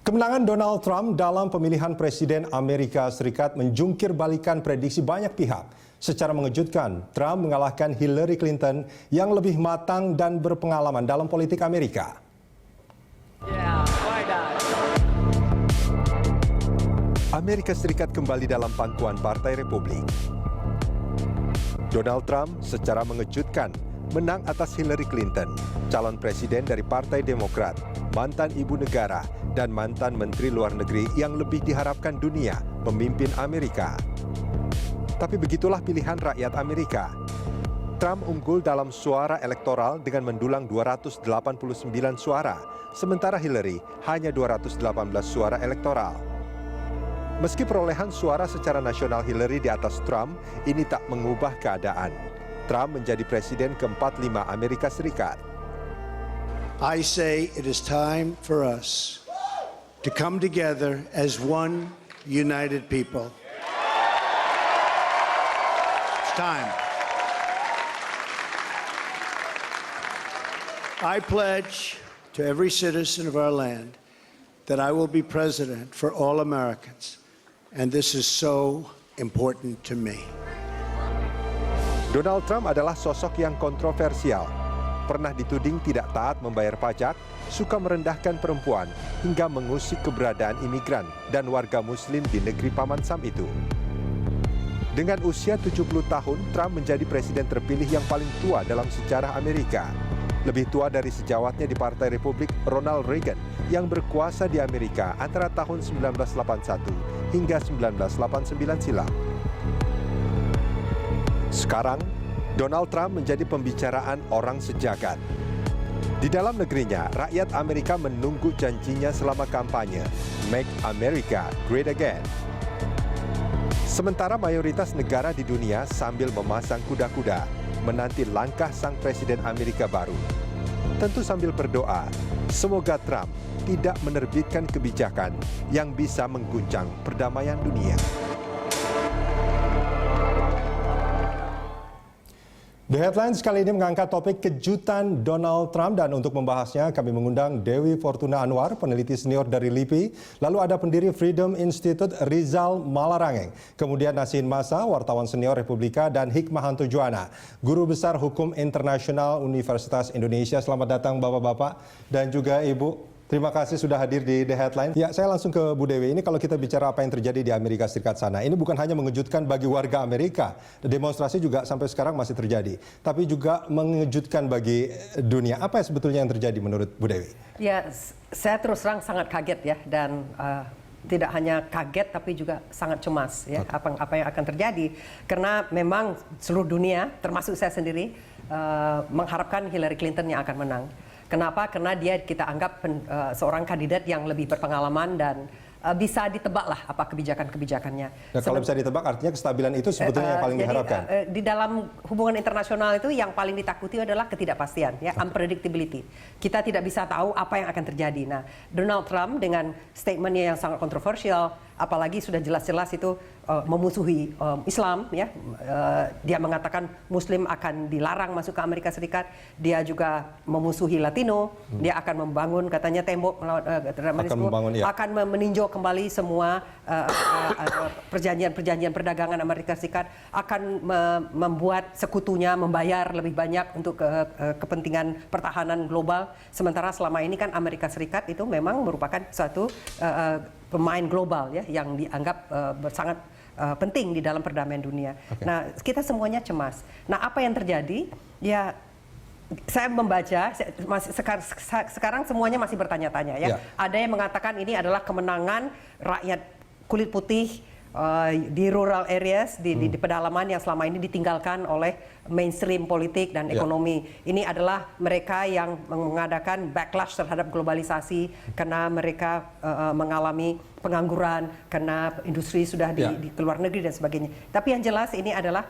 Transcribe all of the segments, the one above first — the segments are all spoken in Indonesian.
Kemenangan Donald Trump dalam pemilihan Presiden Amerika Serikat menjungkir balikan prediksi banyak pihak. Secara mengejutkan, Trump mengalahkan Hillary Clinton yang lebih matang dan berpengalaman dalam politik Amerika. Amerika Serikat kembali dalam pangkuan Partai Republik. Donald Trump secara mengejutkan menang atas Hillary Clinton, calon presiden dari Partai Demokrat, mantan ibu negara, dan mantan menteri luar negeri yang lebih diharapkan dunia memimpin Amerika. Tapi begitulah pilihan rakyat Amerika. Trump unggul dalam suara elektoral dengan mendulang 289 suara, sementara Hillary hanya 218 suara elektoral. Meski perolehan suara secara nasional Hillary di atas Trump, ini tak mengubah keadaan. Trump menjadi presiden ke-45 Amerika Serikat. I say it is time for us to come together as one united people. It's time. I pledge to every citizen of our land that I will be president for all Americans, and this is so important to me. Donald Trump adalah sosok yang kontroversial. Pernah dituding tidak taat membayar pajak, suka merendahkan perempuan, hingga mengusik keberadaan imigran dan warga muslim di negeri Paman Sam itu. Dengan usia 70 tahun, Trump menjadi presiden terpilih yang paling tua dalam sejarah Amerika. Lebih tua dari sejawatnya di Partai Republik Ronald Reagan yang berkuasa di Amerika antara tahun 1981 hingga 1989 silam. Sekarang, Donald Trump menjadi pembicaraan orang sejagat. Di dalam negerinya, rakyat Amerika menunggu janjinya selama kampanye, Make America Great Again. Sementara mayoritas negara di dunia sambil memasang kuda-kuda, menanti langkah sang presiden Amerika baru. Tentu sambil berdoa, semoga Trump tidak menerbitkan kebijakan yang bisa mengguncang perdamaian dunia. The Headlines kali ini mengangkat topik kejutan Donald Trump, dan untuk membahasnya kami mengundang Dewi Fortuna Anwar, peneliti senior dari LIPI, lalu ada pendiri Freedom Institute Rizal Malarangeng, kemudian Nasin Masa, wartawan senior Republika, dan Hikmahanto Juwana, guru besar hukum internasional Universitas Indonesia. Selamat datang Bapak-bapak dan juga Ibu. Terima kasih sudah hadir di The Headline. Ya, saya langsung ke Bu Dewi. Ini kalau kita bicara apa yang terjadi di Amerika Serikat sana, ini bukan hanya mengejutkan bagi warga Amerika. Demonstrasi juga sampai sekarang masih terjadi. Tapi juga mengejutkan bagi dunia. Apa yang sebetulnya yang terjadi menurut Bu Dewi? Ya, saya terus terang sangat kaget ya. Dan tidak hanya kaget tapi juga sangat cemas ya, apa yang akan terjadi. Karena memang seluruh dunia, termasuk saya sendiri, mengharapkan Hillary Clinton yang akan menang. Kenapa? Karena dia kita anggap seorang kandidat yang lebih berpengalaman dan bisa ditebak lah apa kebijakan-kebijakannya. Nah, kalau bisa ditebak artinya kestabilan itu sebetulnya yang paling diharapkan. Di dalam hubungan internasional itu yang paling ditakuti adalah ketidakpastian, ya, unpredictability. Kita tidak bisa tahu apa yang akan terjadi. Nah, Donald Trump dengan statementnya yang sangat kontroversial, apalagi sudah jelas-jelas itu memusuhi Islam, ya, dia mengatakan Muslim akan dilarang masuk ke Amerika Serikat. Dia juga memusuhi Latino. Dia akan membangun katanya tembok akan meninjau kembali semua perjanjian perdagangan Amerika Serikat, akan membuat sekutunya membayar lebih banyak untuk kepentingan pertahanan global. Sementara selama ini kan Amerika Serikat itu memang merupakan suatu pemain global, ya, yang dianggap sangat penting di dalam perdamaian dunia. Okay. Nah, kita semuanya cemas. Nah, apa yang terjadi? Ya, saya membaca, sekarang semuanya masih bertanya-tanya, ya. Ada yang mengatakan ini adalah kemenangan rakyat kulit putih di rural areas, di pedalaman yang selama ini ditinggalkan oleh mainstream politik dan ekonomi. Ini adalah mereka yang mengadakan backlash terhadap globalisasi karena mereka mengalami pengangguran, karena industri sudah di luar negeri dan sebagainya. Tapi yang jelas ini adalah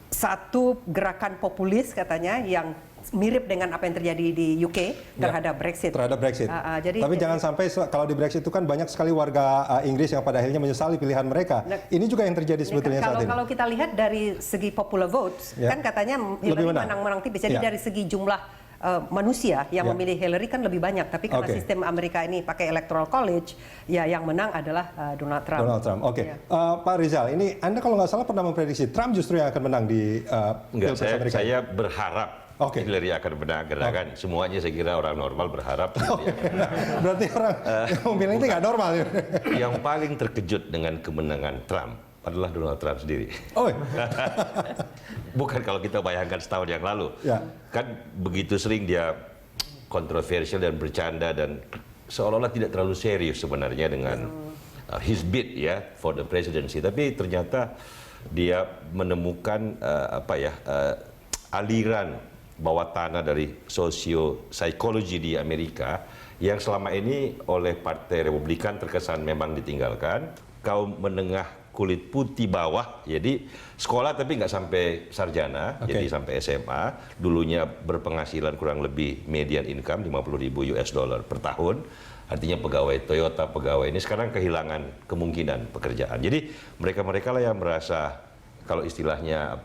satu gerakan populis katanya yang mirip dengan apa yang terjadi di UK terhadap Brexit. Terhadap Brexit. Tapi jangan sampai kalau di Brexit itu kan banyak sekali warga Inggris yang pada akhirnya menyesali pilihan mereka. Ini juga yang terjadi sebetulnya saat ini. Kalau kita lihat dari segi popular votes, kan katanya Hillary menang tipis. Jadi dari segi jumlah manusia yang memilih Hillary kan lebih banyak, tapi karena sistem Amerika ini pakai electoral college, ya yang menang adalah Donald Trump. Donald Trump, oke. Ya. Pak Rizal, ini Anda kalau nggak salah pernah memprediksi Trump justru yang akan menang di Pilpres Amerika. Saya berharap Hillary akan menang, karena kan semuanya saya kira orang normal berharap. Berarti orang yang memilih itu nggak normal. Yang paling terkejut dengan kemenangan Trump adalah Donald Trump sendiri. Oh. Bukan kalau kita bayangkan setahun yang lalu. Ya. Kan begitu sering dia kontroversial dan bercanda dan seolah-olah tidak terlalu serius sebenarnya dengan his bid ya for the presidency. Tapi ternyata dia menemukan aliran bawah tanah dari sosio-psikologi di Amerika yang selama ini oleh Partai Republikan terkesan memang ditinggalkan. Kaum menengah kulit putih bawah, jadi sekolah tapi nggak sampai sarjana, jadi sampai SMA, dulunya berpenghasilan kurang lebih median income 50.000 US dollar per tahun, artinya pegawai Toyota, pegawai ini sekarang kehilangan kemungkinan pekerjaan. Jadi mereka-mereka lah yang merasa, kalau istilahnya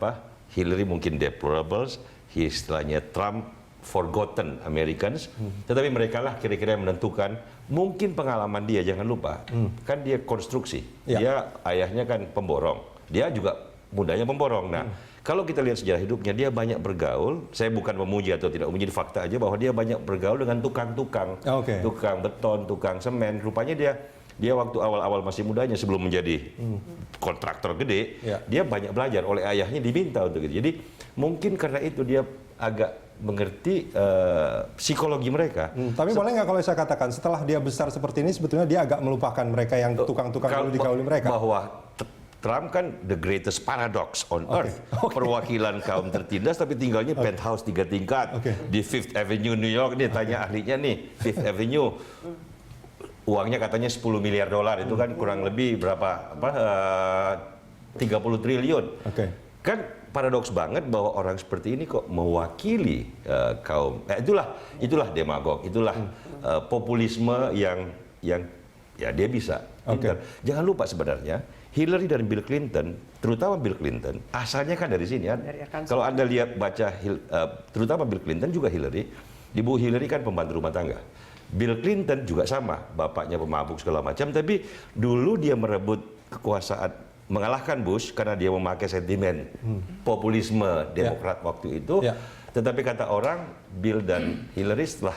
Hillary mungkin deplorables, istilahnya Trump forgotten Americans, tetapi mereka lah kira-kira yang menentukan. Mungkin pengalaman dia, jangan lupa, kan dia konstruksi, dia ayahnya kan pemborong, dia juga mudanya pemborong. Nah, kalau kita lihat sejarah hidupnya, dia banyak bergaul, saya bukan memuji atau tidak memuji, fakta aja bahwa dia banyak bergaul dengan tukang-tukang, tukang beton, tukang semen. Rupanya dia waktu awal-awal masih mudanya sebelum menjadi kontraktor gede, dia banyak belajar oleh ayahnya, diminta untuk itu. Jadi mungkin karena itu dia agak mengerti psikologi mereka. Tapi boleh nggak kalau saya katakan setelah dia besar seperti ini sebetulnya dia agak melupakan mereka yang tukang-tukang dulu digauli mereka? Bahwa Trump kan the greatest paradox on earth. Perwakilan kaum tertindas tapi tinggalnya penthouse 3 tingkat di Fifth Avenue New York. Nih tanya ahlinya nih, Fifth Avenue. Uangnya katanya 10 miliar dolar, itu kan kurang lebih berapa? 30 triliun. Kan paradoks banget bahwa orang seperti ini kok mewakili kaum. Itulah demagog, itulah populisme yang ya dia bisa. Jangan lupa sebenarnya Hillary dan Bill Clinton, terutama Bill Clinton, asalnya kan dari sini. Kalau Anda lihat baca terutama Bill Clinton juga Hillary, Ibu Hillary kan pembantu rumah tangga. Bill Clinton juga sama, bapaknya pemabuk segala macam, tapi dulu dia merebut kekuasaan, mengalahkan Bush karena dia memakai sentimen populisme Demokrat waktu itu. Tetapi kata orang, Bill dan Hillary setelah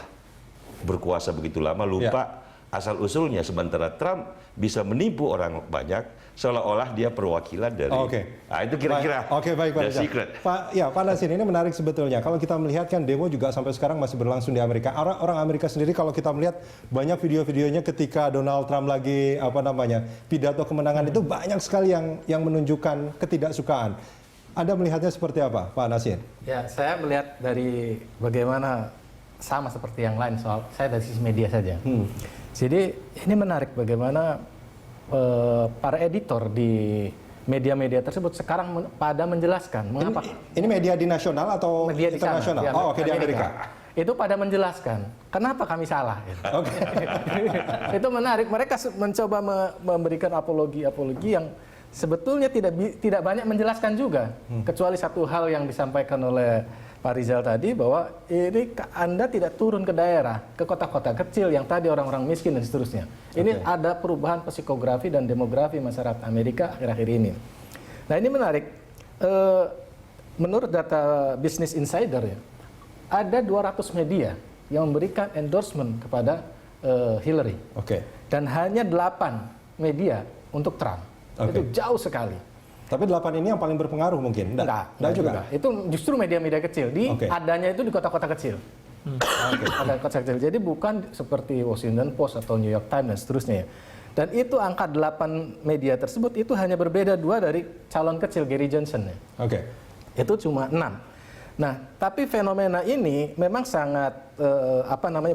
berkuasa begitu lama lupa asal-usulnya, sementara Trump bisa menipu orang banyak seolah-olah dia perwakilan dari. Nah, itu kira-kira baik, Pak the secret. Pak Nasir, ini menarik sebetulnya. Kalau kita melihat kan demo juga sampai sekarang masih berlangsung di Amerika. Orang Amerika sendiri kalau kita melihat banyak video-videonya ketika Donald Trump lagi pidato kemenangan itu banyak sekali yang menunjukkan ketidaksukaan. Anda melihatnya seperti apa, Pak Nasir? Ya, saya melihat dari bagaimana sama seperti yang lain, soal saya dari sisi media saja. Jadi ini menarik bagaimana para editor di media-media tersebut sekarang pada menjelaskan mengapa ini media di nasional atau media di internasional? Sana, di Amerika. Itu pada menjelaskan kenapa kami salah. Itu menarik. Mereka mencoba memberikan apologi yang sebetulnya tidak banyak menjelaskan juga, kecuali satu hal yang disampaikan oleh Pak Rizal tadi, bahwa ini Anda tidak turun ke daerah, ke kota-kota kecil yang tadi orang-orang miskin dan seterusnya. Ini ada perubahan psikografi dan demografi masyarakat Amerika akhir-akhir ini. Nah, ini menarik. Menurut data Business Insider ya, ada 200 media yang memberikan endorsement kepada Hillary. Dan hanya 8 media untuk Trump. Itu jauh sekali. Tapi 8 ini yang paling berpengaruh mungkin? Enggak juga. Itu justru media-media kecil. Adanya itu di kota-kota kecil. Ada kota kecil. Jadi bukan seperti Washington Post atau New York Times dan seterusnya. Dan itu angka 8 media tersebut itu hanya berbeda 2 dari calon kecil Gary Johnson. Itu cuma 6. Nah, tapi fenomena ini memang sangat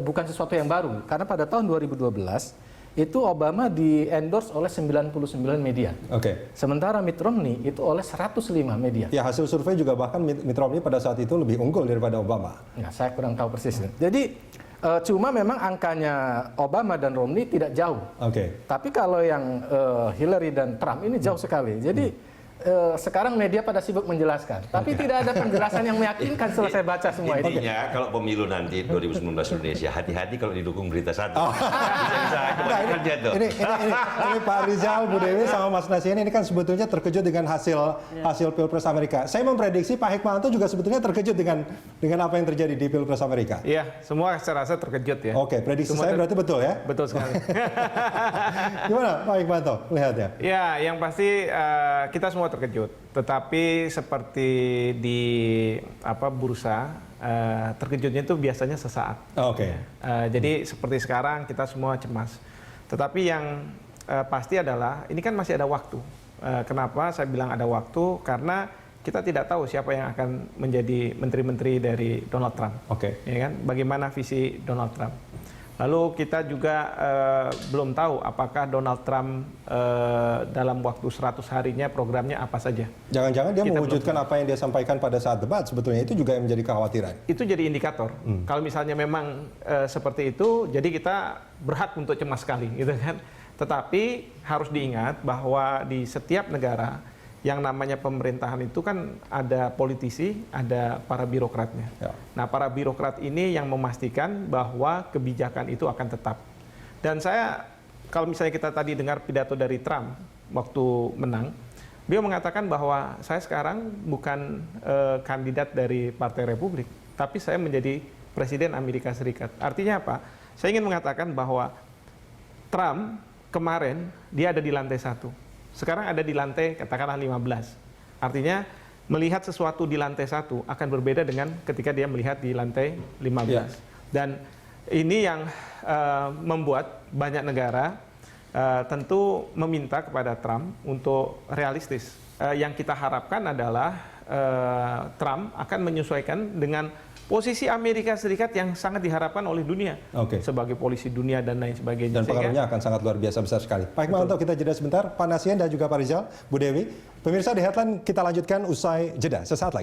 bukan sesuatu yang baru. Karena pada tahun 2012 itu Obama di-endorse oleh 99 media. Sementara Mitt Romney itu oleh 105 media. Ya, hasil survei juga bahkan Mitt Romney pada saat itu lebih unggul daripada Obama. Ya, saya kurang tahu persis. Jadi cuma memang angkanya Obama dan Romney tidak jauh. Tapi kalau yang Hillary dan Trump ini jauh sekali. Jadi sekarang media pada sibuk menjelaskan, tapi tidak ada penjelasan yang meyakinkan setelah saya baca semua itu. Intinya kalau pemilu nanti 2019 Indonesia, hati-hati kalau didukung berita satu. Bisa kembali kerja tuh. Ini Pak Rizal, Bu Dewi, sama Mas Nasian ini kan sebetulnya terkejut dengan hasil Pilpres Amerika. Saya memprediksi Pak Hikmahanto juga sebetulnya terkejut dengan apa yang terjadi di Pilpres Amerika. Iya, semua saya rasa terkejut ya. Oke, prediksi saya berarti betul ya? Betul sekali. Gimana Pak Hikmahanto melihatnya? Ya, yang pasti kita semua terkejut. Tetapi seperti di bursa, terkejutnya itu biasanya sesaat. Oke. Jadi seperti sekarang kita semua cemas. Tetapi yang pasti adalah ini kan masih ada waktu. Kenapa saya bilang ada waktu? Karena kita tidak tahu siapa yang akan menjadi menteri-menteri dari Donald Trump. Oke. Ya kan? Bagaimana visi Donald Trump? Lalu kita juga belum tahu apakah Donald Trump dalam waktu 100 harinya programnya apa saja. Jangan-jangan dia Kita mewujudkan apa yang dia sampaikan pada saat debat, sebetulnya itu juga yang menjadi kekhawatiran. Itu jadi indikator. Kalau misalnya memang seperti itu, jadi kita berhak untuk cemas sekali, gitu kan. Tetapi harus diingat bahwa di setiap negara yang namanya pemerintahan itu kan ada politisi, ada para birokratnya. Ya. Nah, para birokrat ini yang memastikan bahwa kebijakan itu akan tetap. Dan saya, kalau misalnya kita tadi dengar pidato dari Trump waktu menang, beliau mengatakan bahwa saya sekarang bukan kandidat dari Partai Republik, tapi saya menjadi Presiden Amerika Serikat. Artinya apa? Saya ingin mengatakan bahwa Trump kemarin dia ada di lantai 1. Sekarang ada di lantai katakanlah 15. Artinya melihat sesuatu di lantai 1 akan berbeda dengan ketika dia melihat di lantai 15. Ya. Dan ini yang membuat banyak negara tentu meminta kepada Trump untuk realistis. Yang kita harapkan adalah Trump akan menyesuaikan dengan posisi Amerika Serikat yang sangat diharapkan oleh dunia. Oke. Sebagai polisi dunia dan lain sebagainya. Dan pengaruhnya akan sangat luar biasa besar sekali. Pak Hikmahanto, kita jeda sebentar. Pak Nasian dan juga Pak Rizal, Bu Dewi. Pemirsa, di Headline kita lanjutkan usai jeda sesaat lagi.